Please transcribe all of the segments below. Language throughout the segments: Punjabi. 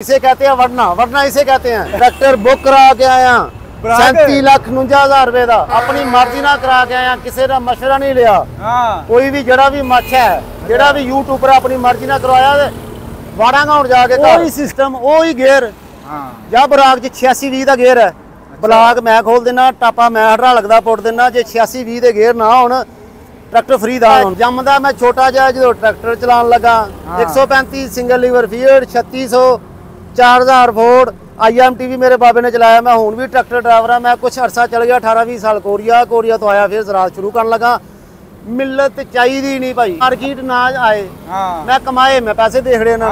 इसे कहते हैं वरना वरना इसे कहते हैं। ट्रैक्टर बुक करा के आया 37,49,000 रुपए का अपनी मर्जी ना करा के आया, किसी का मशवरा नहीं लिया। कोई भी जड़ा भी मच है जड़ा भी यूट्यूबर अपनी मर्जी ना करवाया वाड़ांगा हूं जाके वही सिस्टम वही गेयर या बराग च 86-20 का गेयर है। ब्लाक मैं खोल देना, टापा मैं हटा लगता पुट देना। जे 86-20 के गेयर ना हो ट्रैक्टर फ्री दा जमदा मैं छोटा जिहा जो ट्रैक्टर चलान लगा 135 single liver feed 3600 4000 Ford IMT भी मेरे बाबे ने चलाया। मैं हूँ भी ट्रैक्टर ड्राइवर हाँ। मैं कुछ अरसा चल गया 18-20 साल कोरिया तो आया फिर ज़राअत शुरू करन लगा। मिलत चाहिए नहीं भाई, मार्केट ना आए मैं कमाए मैं पैसे देख रहे ना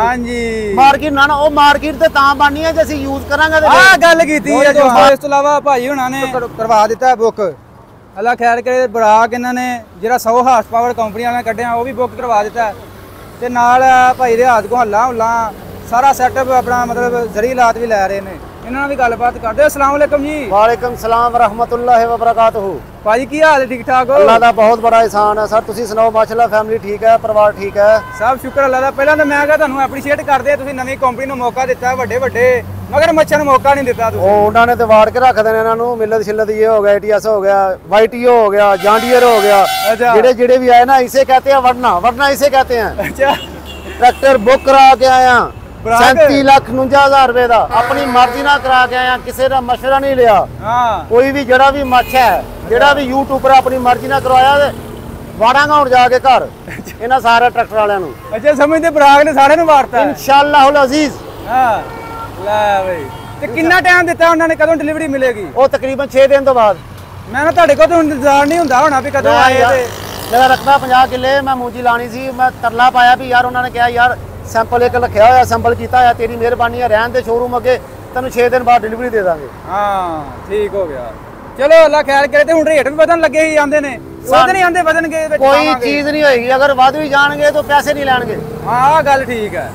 मार्केट ना वो मार्केट तो तां बननी है जैसे यूज करांगे। गल कीती है जो इस तो इलावा भाई हुणां ने करवा दिता है बुक। अल्लाह खैर करे बराक इन्होंने जो 100 हार्स पावर कंपनी वाले कढ़िया वो भी बुक करवा दिता है। ते नाल भाई रियाज को हल्ला हुल्ला सारा सैटअप अपना मतलब जरी लात भी लै रहे हैं। इन्होंने भी गलबात करते। अस्सलाम वालेकुम जी। वालेकुम सलाम व रहमतुल्लाहि व बरकातहू। भाजी की हाल है? ठीक ठाक हो? अल्लाह दा बहुत बड़ा एहसान है सर। तुसी सुनाओ? माशाअल्लाह फैमिली ठीक है, परिवार ठीक है, सब शुक्र अल्लाह दा। पहला तो मैं कहा तुहानू एप्रीशिएट करदे तुसी नवी कंपनी नूं मौका दिता वड्डे वड्डे मगर मच्छर नूं मौका नहीं दिता तुसी। ओ उन्होंने तो वाड़ के रख देने इन्हां नूं। मिलत शिलत ये हो गया, ATS हो गया, YTO हो गया, जॉन्डियर हो गया, जेड़े जेड़े भी आए ना इसे कहते हैं वरना वरना इसे कहते हैं। अच्छा ट्रैक्टर बुक करा के आया 37,49,000 रुपए का अपनी मर्जी ना करा के आया, किसी का मशवरा नहीं लिया। कोई भी जड़ा भी मच है जड़ा भी यूट्यूबर अपनी मर्जी ना करवाया वाड़ांगा हूं जाके घर इन्हां सारे ट्रैक्टर वालियां नूं। अच्छा समझदे बराक ने सारे नूं वारता इंशाअल्लाहुल अजीज। हां लै भाई ते कितना टाइम दिता उन्होंने, कदों डिलीवरी मिलेगी? वो तकरीबन 6 दिन तो बाद। मैं ना तुहाडे कोल तो इंतजार नहीं हुंदा होना भी कदों आए ते मेरा रकबा 50 किले मैं मूंजी लानी सी। मैं तरला पाया भी यार उन्होंने कहा यार सैंपल एक रखा हुआ सैंपल किया है, तेरी मेहरबानी है रहन दे शोरूम अगे तेन 6 दिन बाद डिलीवरी दे देंगे। हाँ ठीक हो गया। चलो अल्लाह खैर करे। हुण रेट भी बदन लगे ही आंदे ने वो नहीं आंदे बदन के कोई चीज नहीं होगी। अगर वध भी जाएंगे तो पैसे नहीं लेंगे। हाँ गल ठीक है,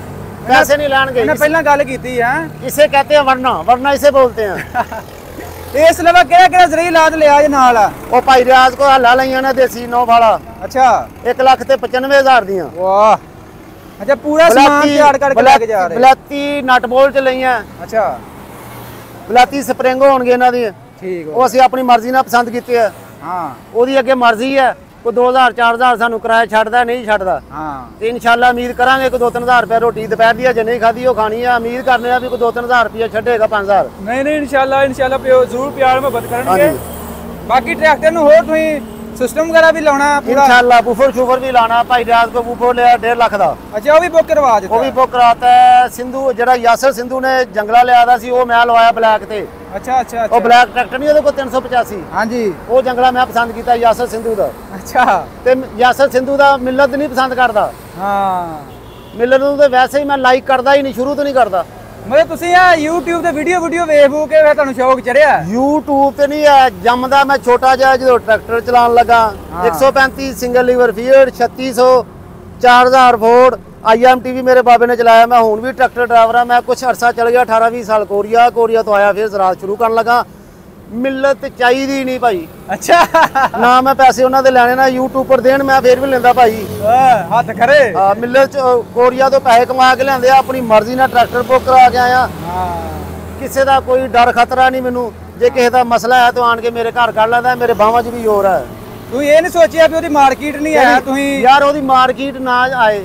पैसे नहीं लेंगे। मैं पहला गल की है। इसे कहते हैं वरना वरना इसे बोलते हैं। इस अलावा केड़ा जरी लाद लिया नाल वो भाई रियाज को हल्ला लईयां ने देसी 9 फाड़ा। अच्छा 1,95,000 दियां। वाह अच्छा पूरा सामान तैयार करके लेके जा रहे। बलैती नट बोल्ट लईयां। अच्छा बलैती स्प्रिंग होणगे इन्हां दी। ठीक है वो ਅਸੀਂ अपनी मर्जी ਨਾਲ पसंद कीते है। हां ਉਹਦੀ ਅੱਗੇ ਮਰਜ਼ੀ है। कोई 2,000-4,000 ਸਾਨੂੰ ਕਿਰਾਇਆ ਛੱਡਦਾ ਨਹੀਂ ਛੱਡਦਾ। ਹਾਂ ਤੇ ਇਨਸ਼ਾਅੱਲਾ ਉਮੀਦ ਕਰਾਂਗੇ ਕੋਈ 2-3,000 ਰੁਪਏ ਰੋਟੀ ਦੁਪਹਿਰ ਦੀ ਜੇ ਨਹੀਂ ਖਾਦੀ ਉਹ ਖਾਣੀ ਆ। ਉਮੀਦ ਕਰਨੇ ਆ ਵੀ ਕੋਈ 2-3,000 ਰੁਪਏ ਛੱਡੇਗਾ 5,000। नहीं इंशाल्लाह जरूर प्यार मोहब्बत करेंगे। बाकी ट्रैक्टर ਨੂੰ ਹੋਰ ਤੁਸੀਂ सिस्टम वगैरह भी लाना पूरा इंशाल्लाह। बूफर शूफर भी लाना। भाई रियाज को बूफर लिया 1.5 लाख का। अच्छा वो भी बुक करवा दिता। वो भी बुक कराता है। सिंधु जरा यासर सिंधु ने जंगला लिया था सी वो मैं लवाया ब्लैक ते। अच्छा अच्छा वो ब्लैक ट्रैक्टर नहीं ਉਹਦੇ ਕੋਲ 385। हां जी वो जंगला मैं पसंद किया यासर सिंधु ਦਾ। अच्छा ਤੇ यासर सिंधु ਦਾ ਮਿਲਤ ਨਹੀਂ ਪਸੰਦ ਕਰਦਾ। हां ਮਿਲਤ ਨੂੰ ਤੇ ਵੈਸੇ ਹੀ ਮੈਂ ਲਾਈਕ ਕਰਦਾ ਹੀ ਨਹੀਂ, ਸ਼ੁਰੂ ਤੋਂ ਨਹੀਂ ਕਰਦਾ। मतलब ਤੁਸੀਂ ਆ YouTube ਤੇ ਵੀਡੀਓ ਵੇਖ ਕੇ ਫਿਰ ਤੁਹਾਨੂੰ ਸ਼ੌਕ ਚੜਿਆ? YouTube ਤੇ ਨਹੀਂ ਹੈ, ਜੰਮਦਾ ਮੈਂ ਛੋਟਾ ਜਿਹਾ ਜਦੋਂ ਟਰੈਕਟਰ ਚਲਾਉਣ ਲੱਗਾ 135 single liver feed 3600 4000 Ford IMT ਵੀ ਮੇਰੇ ਬਾਬੇ ਨੇ ਚਲਾਇਆ। ਮੈਂ ਹੁਣ ਵੀ ਟਰੈਕਟਰ ਡਰਾਈਵਰ ਹਾਂ। ਮੈਂ ਕੁਝ ਅਰਸਾ ਚਲ ਗਿਆ 18-20 ਸਾਲ ਕੋਰੀਆ ਤੋਂ ਆਇਆ ਫਿਰ ज़राअत शुरू ਕਰਨ ਲੱਗਾ। ਮਿਲਤ ਚਾਹੀਦੀ ਨਹੀਂ ਭਾਈ। ਅੱਛਾ ਨਾ ਮੈਂ ਪੈਸੇ ਉਹਨਾਂ ਦੇ ਲੈਣੇ ਨਾ यूट्यूबर ਦੇਣ ਮੈਂ ਫੇਰ ਵੀ ਲੈਂਦਾ ਭਾਈ। ਹੱਥ ਖਰੇ। ਮਿਲਤ ਕੋਰੀਆ ਤੋਂ ਪੈਸੇ ਕਮਾ ਕੇ ਲਿਆਂਦੇ ਆ, ਆਪਣੀ ਮਰਜ਼ੀ ਨਾਲ ਟਰੈਕਟਰ ਬੁੱਕ ਕਰਾ ਕੇ ਆਇਆ। ਕਿਸੇ ਦਾ ਕੋਈ ਡਰ ਖਤਰਾ ਨਹੀਂ ਮੈਨੂੰ। ਜੇ ਕਿਸੇ ਦਾ ਮਸਲਾ ਹੈ ਤਾਂ ਆਣ ਕੇ ਮੇਰੇ ਘਰ ਕਰ ਲੈਂਦਾ। ਮੇਰੇ ਬਾਹਾਂ 'ਚ ਵੀ ਜ਼ੋਰ ਹੈ। ਤੂੰ ਇਹ ਨਹੀਂ ਸੋਚਿਆ ਵੀ ਉਹਦੀ ਮਾਰਕੀਟ ਨਹੀਂ ਆਇਆ ਤੁਸੀਂ ਯਾਰ ਉਹਦੀ ਮਾਰਕੀਟ ਨਾ ਆਏ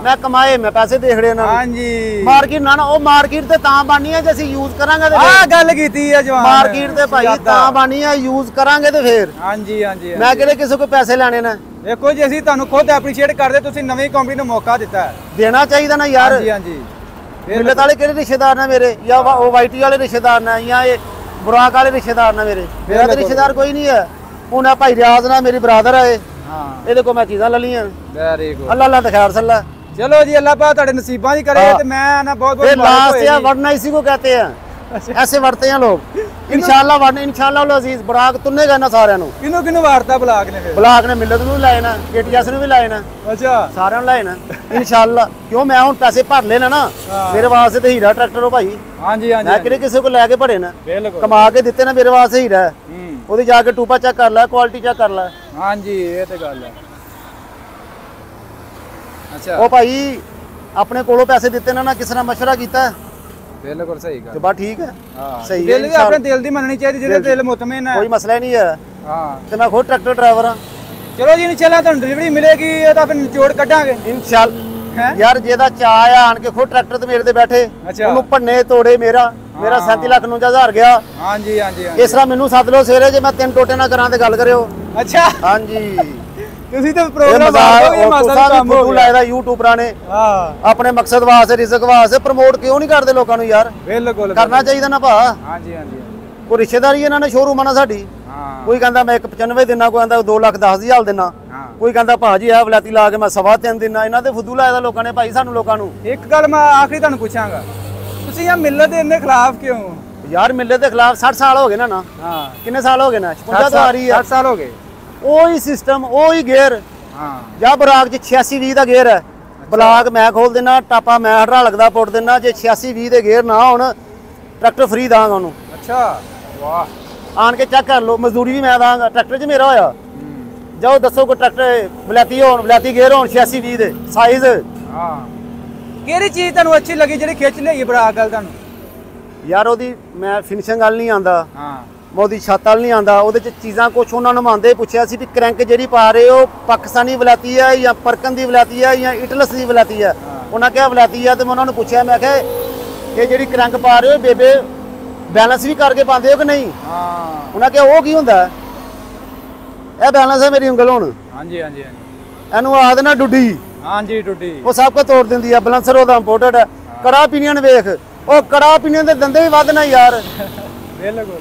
ਮੈਂ ਕਮਾਏ ਮੈਂ ਪੈਸੇ ਦੇਖ ਰਹੇ ਨਾ। ਹਾਂਜੀ ਮਾਰਕੀਟ ਨਾ ਉਹ ਮਾਰਕੀਟ ਤੇ ਤਾਂ ਬਣਨੀ ਹੈ ਜੇ ਅਸੀਂ ਯੂਜ਼ ਕਰਾਂਗੇ ਤੇ ਆਹ ਗੱਲ ਕੀਤੀ ਹੈ ਜਵਾਨ। ਮਾਰਕੀਟ ਤੇ ਭਾਈ ਤਾਂ ਬਣਨੀ ਹੈ ਯੂਜ਼ ਕਰਾਂਗੇ ਤੇ ਫੇਰ। ਹਾਂਜੀ ਹਾਂਜੀ ਮੈਂ ਕਿਹੜੇ ਕਿਸੇ ਕੋਲ ਪੈਸੇ ਲੈਣੇ ਨੇ। ਦੇਖੋ ਜੀ ਅਸੀਂ ਤੁਹਾਨੂੰ ਖੁਦ ਐਪਰੀਸ਼ੀਏਟ ਕਰਦੇ ਤੁਸੀਂ ਨਵੀਂ ਕੰਪਨੀ ਨੂੰ ਮੌਕਾ ਦਿੱਤਾ ਹੈ। ਦੇਣਾ ਚਾਹੀਦਾ ਨਾ ਯਾਰ। ਹਾਂਜੀ ਹਾਂਜੀ ਮਿਲਤ ਵਾਲੇ ਕਿਹੜੇ ਰਿਸ਼ਤੇਦਾਰ ਨੇ ਮੇਰੇ ਜਾਂ ਉਹ YT ਵਾਲੇ ਰਿਸ਼ਤੇਦਾਰ ਨੇ ਜਾਂ ਇਹ ਬੁਰਾਕ ਵਾਲੇ ਰਿਸ਼ਤੇਦਾਰ ਨੇ ਮੇਰੇ। ਮੇਰਾ ਤਾਂ ਰਿਸ਼ਤੇਦਾਰ ਕੋਈ ਨਹੀਂ ਹੈ। ਉਹਨਾਂ ਭਾਈ ਰਿਆਜ਼ ਨਾਲ ਮੇਰੀ ਬਰਾਦਰ ਹੈ। ਹਾਂ ਇਹਦੇ ਕੋਲ ਮੈਂ ਚੀਜ਼ਾਂ ਲੈ ਲਈਆਂ। ਵੈਰੀ ਗੁੱਡ ਅੱਲਾਹ ਅੱਲਾਹ ਤੇ ਖੈਰ ਸੱਲਾ। ਚਲੋ ਜੀ अल्लाह पाक ਤੁਹਾਡੇ ਨਸੀਬਾਂ ਦੀ ਕਰੇ ਤੇ ਮੈਂ ਨਾ ਬਹੁਤ ਬਹੁਤ ਲਾਸਟ या वरना इसी को कहते हैं। ऐसे वरते हैं लोग। इंशाल्लाह वरना इंशाल्लाह अजीज बराक तुन्नेगा ना साਰਿਆਂ ਨੂੰ। ਕਿਨੂੰ ਕਿਨੂੰ ਵਾਰਤਾ ਬਲਾਕ ਨੇ ਫਿਰ? ਬਲਾਕ ਨੇ ਮਿਲਤ ਨੂੰ ਲਾਏ ਨਾ, ATS ਨੂੰ ਵੀ ਲਾਏ ਨਾ। ਅੱਛਾ ਸਾਰਿਆਂ ਨੂੰ ਲਾਏ ਨਾ इंशाल्लाह। ਕਿਉਂ ਮੈਂ ਹੁਣ ਪੈਸੇ ਭਰ ਲੈਣਾ ਨਾ ਮੇਰੇ ਵਾਸਤੇ ਤੇ ਹੀਰਾ ਟਰੈਕਟਰ ਹੋ ਭਾਈ। ਹਾਂਜੀ ਹਾਂਜੀ ਮੈਂ ਕਿਹੜੇ ਕਿਸੇ ਕੋ ਲੈ ਕੇ ਭਰੇ ਨਾ ਕਮਾ ਕੇ ਦਿੱਤੇ ਨਾ ਮੇਰੇ ਵਾਸਤੇ ਹੀਰਾ। ਉਹਦੀ ਜਾ ਕੇ ਟੂਪਾ ਚੈੱਕ ਕਰ ਲੈ, ਕੁਆਲਿਟੀ ਚੈੱਕ ਕਰ ਲੈ। ਹਾਂਜੀ ਇਹ ਤੇ ਗੱਲ ਹੈ। ਅੱਛਾ ਉਹ ਭਾਈ ਆਪਣੇ ਕੋਲੋਂ ਪੈਸੇ ਦਿੱਤੇ ਨਾ ਕਿਸੇ ਨਾਲ ਮਸ਼ਵਰਾ ਕੀਤਾ ਬਿਲਕੁਲ ਸਹੀ ਤੇ ਗੱਲ ਬਸ ਠੀਕ ਹੈ ਹਾਂ ਸਹੀ ਦਿਲ ਹੈ ਵੀ ਆਪਣੇ ਦਿਲ ਦੀ ਮੰਨਣੀ ਚਾਹੀਦੀ ਜਿਹਦੇ ਦਿਲ ਮੁਤਮਿਨ ਹੈ ਕੋਈ ਮਸਲਾ ਹੀ ਨਹੀਂ ਹੈ ਹਾਂ ਤੇ ਮੈਂ ਖੁਦ ਟਰੈਕਟਰ ਡਰਾਈਵਰ ਹਾਂ ਚਲੋ ਜੀ ਇਨਸ਼ਾਅੱਲਾ ਤੁਹਾਨੂੰ ਡਿਲੀਵਰੀ ਮਿਲੇਗੀ ਇਹ ਤਾਂ ਫਿਰ ਨਿਚੋੜ ਕੱਢਾਂਗੇ ਇਨਸ਼ਾਅੱਲਾ ਹੈ ਯਾਰ ਜਿਹਦਾ ਚਾਹ ਆ ਆਣ ਕੇ ਖੁਦ ਟਰੈਕਟਰ ਤੇ ਮੇਰੇ ਤੇ ਬੈਠੇ ਅੱਛਾ। ਉਹਨੂੰ ਭੰਨੇ ਤੋੜੇ ਮੇਰਾ 37,49,000 ਗਿਆ ਹਾਂਜੀ ਹਾਂਜੀ ਹਾਂਜੀ ਇਸ ਤਰ੍ਹਾਂ ਮੈਨੂੰ ਸੱਦ ਲਓ ਸਵੇਰੇ ਜੇ ਮੈਂ 3 ਟੋਟੇ ਨਾ ਕਰਾਂ ਤੇ ਗੱਲ ਕਰਿਓ ਅੱਛਾ ਹਾਂਜੀ ਤੁਸੀਂ ਤਾਂ ਇਹ ਪ੍ਰੋਗਰਾਮ ਮਜ਼ਾਕ ਇਹ ਮਾਸਾ ਤੁਸੀਂ ਵੀ ਕੰਮ ਹੋ ਫੁੱਟੂ ਗਿਆ ਲਾਇਦਾ ਯੂਟਿਊਬਰਾਂ ਨੇ ਹਾਂ ਆਪਣੇ ਮਕਸਦ ਵਾਸਤੇ ਰਿਜ਼ਕ ਵਾਸਤੇ ਪ੍ਰਮੋਟ ਕਿਉਂ ਨਹੀਂ ਕਰਦੇ ਲੋਕਾਂ ਨੂੰ ਯਾਰ ਬਿਲਕੁਲ ਕਰਨਾ ਚਾਹੀਦਾ ਨਾ ਭਾ ਹਾਂਜੀ ਹਾਂਜੀ ਕੋਈ ਰਿਸ਼ਤੇਦਾਰੀ ਇਹਨਾਂ ਨੇ ਸ਼ੋਰੂਮਾਂ ਨਾਲ ਸਾਡੀ ਹਾਂ ਕੋਈ ਕਹਿੰਦਾ ਮੈਂ 195 ਦਿਨਾਂ ਕੋਈ ਕਹਿੰਦਾ 2,10,000 ਦਿਨਾਂ ਹਾਂ ਕੋਈ ਕਹਿੰਦਾ ਭਾਜੀ ਇਹ ਵਲੈਤੀ ਲਾ ਕੇ ਮੈਂ 3.5 ਦਿਨਾਂ ਇਹਨਾਂ ਤੇ ਫੁੱਦੂ ਲਾਇਦਾ ਲੋਕਾਂ ਨੇ ਭਾਈ ਸਾਨੂੰ ਲੋਕਾਂ ਨੂੰ ਇੱਕ ਗੱਲ ਮੈਂ ਆਖਰੀ ਤੁਹਾਨੂੰ ਪੁੱਛਾਂਗਾ ਤੁਸੀਂ ਇਹ ਮਿਲਤ ਦੇ ਇੰਨੇ ਖਿਲਾਫ ਕਿਉਂ ਯਾਰ ਮਿਲੇ ਦੇ ਖਿਲਾਫ 60 ਸਾਲ ਹੋ ਗਏ ਨਾ ਨਾ ਹਾਂ ਕਿੰਨੇ ਸਾਲ ਹੋ ਗਏ ਨਾ 56 ਤੋਂ ਆ ਰਹੀ ਹੈ 60 ਸਾਲ ਹੋ ਗਏ ਉਹੀ ਸਿਸਟਮ ਉਹੀ ਗੇਅਰ ਹਾਂ ਜਾਂ ਬਰਾਕ 'ਚ 86-20 ਦਾ ਗੇਅਰ ਹੈ ਬਲਾਕ ਮੈਂ ਖੋਲ ਦੇਣਾ ਟਾਪਾ ਮੈਂ ਹਟਾ ਲੱਗਦਾ ਪੁੱਟ ਦੇਣਾ ਜੇ 86-20 ਦੇ ਗੇਅਰ ਨਾ ਹੋਣ ਟਰੈਕਟਰ ਫ੍ਰੀ ਦਾਂਗਾ ਉਹਨੂੰ ਅੱਛਾ ਵਾਹ ਆਣ ਕੇ ਚੈੱਕ ਕਰ ਲਓ ਮਜ਼ਦੂਰੀ ਵੀ ਮੈਂ ਦਾਂਗਾ ਟਰੈਕਟਰ 'ਚ ਮੇਰਾ ਹੋਇਆ ਜਾਓ ਦੱਸੋ ਕੋਈ ਟਰੈਕਟਰ ਵਲੈਤੀ ਗੇਅਰ ਹੋਣ 86-20 ਦੇ ਸਾਈਜ਼ ਹਾਂ ਕਿਹੜੀ ਚੀਜ਼ ਤੁਹਾਨੂੰ ਅੱਛੀ ਲੱਗੀ ਜਿਹੜੀ ਖਿੱਚ ਲਈ ਬਰਾਕ ਗੱਲ ਤੁਹਾਨੂੰ ਯਾਰ ਉਹਦੀ ਮੈਂ ਫਿਨਿਸ਼ਿੰਗ ਵੱਲ ਨਹੀਂ ਆਂਦਾ ਹਾਂ ਮੈਂ ਉਹਦੀ ਛੱਤ ਵੱਲ ਨਹੀਂ ਆਂਦਾ ਉਹਦੇ 'ਚ ਚੀਜ਼ਾਂ ਕੁਛ ਉਹਨਾਂ ਨੂੰ ਮੰਨਦੇ ਪੁੱਛਿਆ ਸੀ ਵੀ ਕ੍ਰੈਂਕ ਜਿਹੜੀ ਪਾ ਰਹੇ ਹੋ ਪਾਕਿਸਤਾਨੀ ਵਲੈਤੀ ਹੈ ਜਾਂ ਪਰਕਨ ਦੀ ਵਲੈਤੀ ਹੈ ਜਾਂ ਇਟਲਸ ਦੀ ਵਲੈਤੀ ਹੈ ਉਹਨਾਂ ਕਿਹਾ ਵਲੈਤੀ ਹੈ ਤੇ ਮੈਂ ਉਹਨਾਂ ਨੂੰ ਪੁੱਛਿਆ ਮੈਂ ਕਿਹਾ ਇਹ ਜਿਹੜੀ ਕ੍ਰੈਂਕ ਪਾ ਰਹੇ ਹੋ ਬੇਬੇ ਬੈਲੈਂਸ ਵੀ ਕਰਕੇ ਪਾਉਂਦੇ ਹੋ ਕਿ ਨਹੀਂ ਹਾਂ ਉਹਨਾਂ ਕਿਹਾ ਉਹ ਕੀ ਹੁੰਦਾ ਇਹ ਬੈਲੈਂਸ ਹੈ ਮੇਰੀ ਉਂਗਲ ਹੁਣ ਹਾਂਜੀ ਹਾਂਜੀ ਹਾਂਜੀ ਇਹਨੂੰ ਆ ਦੇਣਾ ਡੁੱਡੀ ਹਾਂਜੀ ਟੁੱਟੀ ਉਹ ਸਭ ਕੁਝ ਤੋੜ ਦਿੰਦੀ ਆ ਬੈਲੈਂਸਰ ਉਹਦਾ ਇੰਪੋਰਟਡ ਹੈ ਕੜਾ ਪੀਨੀਅਨ ਵੇਖ ਉਹ ਕੜਾ ਪੀਨੀਅਨ ਦੇ ਦੰਦੇ ਵੀ ਵਧਣਾ ਯਾਰ ਬਿਲਕੁਲ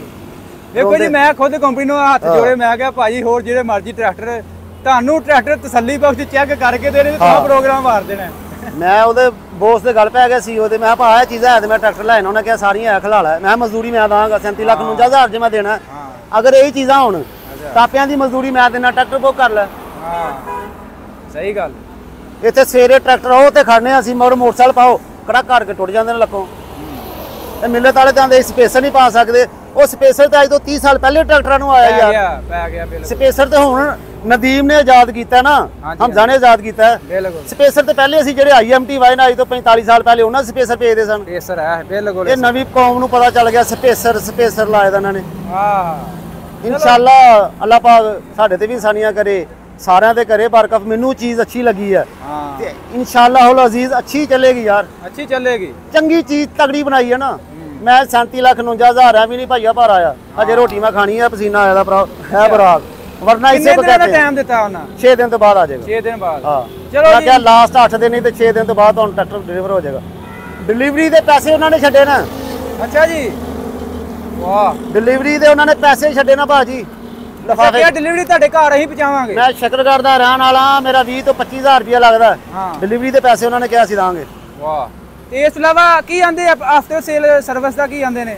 ਦੇਖੋ ਜੀ ਮੈਂ ਖੁਦ ਕੰਪਨੀ ਨੂੰ ਹੱਥ ਜੋੜੇ ਮੈਂ ਕਿਹਾ ਭਾਜੀ ਹੋਰ ਜਿਹੜੇ ਮਰਜ਼ੀ ਟਰੈਕਟਰ ਤੁਹਾਨੂੰ ਟਰੈਕਟਰ ਤਸੱਲੀ ਬਖਸ਼ ਚੈੱਕ ਕਰਕੇ ਦੇਣੇ ਤੇ ਤੁਸੀਂ ਪ੍ਰੋਗਰਾਮ ਮਾਰ ਦੇਣਾ ਮੈਂ ਉਹਦੇ ਬੋਸ ਦੇ ਗੱਲ ਪੈ ਗਿਆ ਸੀ ਉਹਦੇ ਮੈਂ ਕਿਹਾ ਭਾ ਇਹ ਚੀਜ਼ਾਂ ਹੈ ਤੇ ਮੈਂ ਟਰੈਕਟਰ ਲੈਣਾ ਉਹਨੇ ਕਿਹਾ ਸਾਰੀਆਂ ਹੈ ਖਲਾ ਲੈ ਮੈਂ ਕਿਹਾ ਮਜ਼ਦੂਰੀ ਮੈਂ ਦਾਂਗਾ 37,49,000 ਜੇ ਮੈਂ ਦੇਣਾ ਅਗਰ ਇਹ ਚੀਜ਼ਾਂ ਹੋਣ ਟਾਪਿਆਂ ਦੀ ਮਜ਼ਦੂਰੀ ਮੈਂ ਦੇਣਾ ਟਰੈਕਟਰ ਬੁੱਕ ਕਰ ਲੈ ਹਾਂ ਸਹੀ ਗੱਲ ਇੱਥੇ ਸਵੇਰੇ ਟਰੈਕਟਰ ਉਹ ਤੇ ਖੜਨੇ ਅਸੀਂ ਮੋਟਰਸਾਈਕਲ ਪਾਓ ਕੜਾ ਘਰ ਕੇ ਟੁੱਟ ਜਾਂਦੇ ਨੇ ਲੱਕੋਂ ਤੇ ਮਿਲਤ ਵਾਲੇ ਤਾਂ ਦੇ ਸਪੇਸਰ ਨਹੀਂ ਪਾ ਸਕਦੇ ਉਹ ਸਪੇਸਰ ਤੇ ਅੱਜ ਤੋਂ 30 ਸਾਲ ਪਹਿਲੇ ਟਰੈਕਟਰਾਂ ਨੂੰ ਆਇਆ ਯਾਰ ਪੈ ਗਿਆ ਬਿਲਕੁਲ ਸਪੇਸਰ ਤੇ ਹੁਣ ਨਦੀਮ ਨੇ ਆਜ਼ਾਦ ਕੀਤਾ ਨਾ ਹਮਜ਼ਾ ਨੇ ਆਜ਼ਾਦ ਕੀਤਾ ਬਿਲਕੁਲ ਸਪੇਸਰ ਤੇ ਪਹਿਲੇ ਅਸੀਂ ਜਿਹੜੇ IMT ਵਾਈ ਨਾ ਅੱਜ ਤੋਂ 45 ਸਾਲ ਪਹਿਲੇ ਉਹਨਾਂ ਸਪੇਸਰ ਭੇਜਦੇ ਸਨ ਸਪੇਸਰ ਹੈ ਬਿਲਕੁਲ ਇਹ ਨਵੀਂ ਕੌਮ ਨੂੰ ਪਤਾ ਚੱਲ ਗਿਆ ਸਪੇਸਰ ਲਾਏ ਦਾ ਇਹਨਾਂ ਨੇ ਹਾਂ ਇਨਸ਼ਾਅੱਲਾ ਅੱਲਾਹ ਪਾਕ ਸਾਡੇ ਤੇ ਵੀ ਇਨਸਾਨੀਆਂ ਕਰੇ ਸਾਰਿਆਂ ਦੇ ਕਰੇ ਬਰਕਤ ਮੈਨੂੰ ਚੀਜ਼ ਅੱਛੀ ਲੱਗੀ ਹੈ ਹਾਂ ਤੇ ਇਨਸ਼ਾਅੱਲਾ ਹੁਲ ਅਜ਼ੀਜ਼ ਅੱਛੀ ਚੱਲੇਗੀ ਯਾਰ ਅੱਛੀ ਚੱਲੇਗੀ ਚੰਗੀ ਚੀਜ਼ ਤਗੜੀ ਬਣਾਈ ਹੈ ਨਾ ਮੈਂ 37,49,000 ਐ ਵੀ ਨਹੀਂ ਭਾਈਆ ਭਰ ਆਇਆ ਅਜੇ ਰੋਟੀ ਮੈਂ ਖਾਣੀ ਹੈ ਪਸੀਨਾ ਆਇਆ ਦਾ ਭਰਾ ਹੈ ਬਰਾਕ ਵਰਨਾ ਇਸੇ ਕਿੰਨੇ ਦਿਨਾਂ ਦਾ ਬਕਾਤੇ ਟਾਈਮ ਦਿੱਤਾ ਉਹਨਾਂ 6 ਦਿਨ ਤੋਂ ਬਾਅਦ ਆ ਜਾਏਗਾ 6 ਦਿਨ ਬਾਅਦ ਹਾਂ ਚਲੋ ਮੈਂ ਜੀ ਕਿਹਾ ਲਾਸਟ 8 ਦਿਨ ਨਹੀਂ ਤੇ 6 ਦਿਨ ਤੋਂ ਬਾਅਦ ਤੁਹਾਨੂੰ ਟਰੈਕਟਰ ਡਿਲੀਵਰ ਹੋ ਜਾਏਗਾ ਡਿਲੀਵਰੀ ਦੇ ਪੈਸੇ ਉਹਨਾਂ ਨੇ ਛੱਡੇ ਨਾ ਅੱਛਾ ਜੀ ਵਾਹ ਡਿਲੀਵਰੀ ਦੇ ਉਹਨਾਂ ਨੇ ਪੈਸੇ ਛੱਡੇ ਨਾ ਭਾਜੀ ਲਿਫਾਫੇ ਡਿਲੀਵਰੀ ਤੁਹਾਡੇ ਘਰ ਅਸੀਂ ਪਹੁੰਚਾਵਾਂਗੇ ਮੈਂ ਸ਼ਕਰਗੜ੍ਹ ਦਾ ਰਹਿਣ ਵਾਲਾ ਮੇਰਾ 20 ਤੋਂ 25000 ਰੁਪਇਆ ਲੱਗਦਾ ਹਾਂ ਡਿਲੀਵਰੀ ਦੇ ਪੈਸੇ ਉਹਨਾਂ ਨੇ ਕਿਹਾ ਸੀ ਦਾਂਗੇ ਵਾਹ ਤੇ ਇਸ ਤੋਂ ਇਲਾਵਾ ਕੀ ਆਂਦੇ ਆਫਟਰ ਸੇਲ ਸਰਵਿਸ ਦਾ ਕੀ ਆਂਦੇ ਨੇ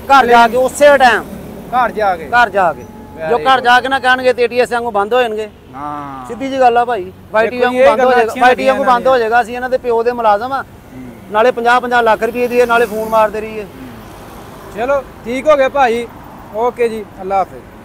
ਘਰ ਜਾ ਕੇ ਉਸੇ ਟਾਈਮ ਘਰ ਜਾ ਕੇ ਘਰ ਜਾ ਕੇ ਜੋ ਘਰ ਜਾ ਕੇ ਨਾ ਕਹਿਣਗੇ ਤੇ ATS ਵਾਂਗੂ ਬੰਦ ਹੋ ਜਾਣਗੇ ਹਾਂ ਸਿੱਧੀ ਜੀ ਗੱਲ ਆ ਭਾਈ ਵਾਈਟੀ ਦੇਖੋ ਵਾਂਗੂ ਇਹ ਬੰਦ ਹੋ ਗੱਲਾਂ ਜਾਏਗਾ ਅੱਛੀਆਂ ਵਾਈਟੀ ਵਾਂਗੂ ਲੱਗੀਆਂ ਬੰਦ ਹੋ ਜਾਏਗਾ ਅਸੀਂ ਇਹਨਾਂ ਦੇ ਪਿਓ ਦੇ ਮੁਲਾਜ਼ਮ ਆ ਨਾਲੇ 50-50 ਲੱਖ ਰੁਪਏ ਦੀ ਨਾਲੇ ਫੋਨ ਮਾਰਦੇ ਰਹੀਏ ਚਲੋ ਠੀਕ ਹੋ ਗਿਆ ਭਾਈ ਓਕੇ ਜੀ ਅੱਲਾ ਹਾਫਿਜ਼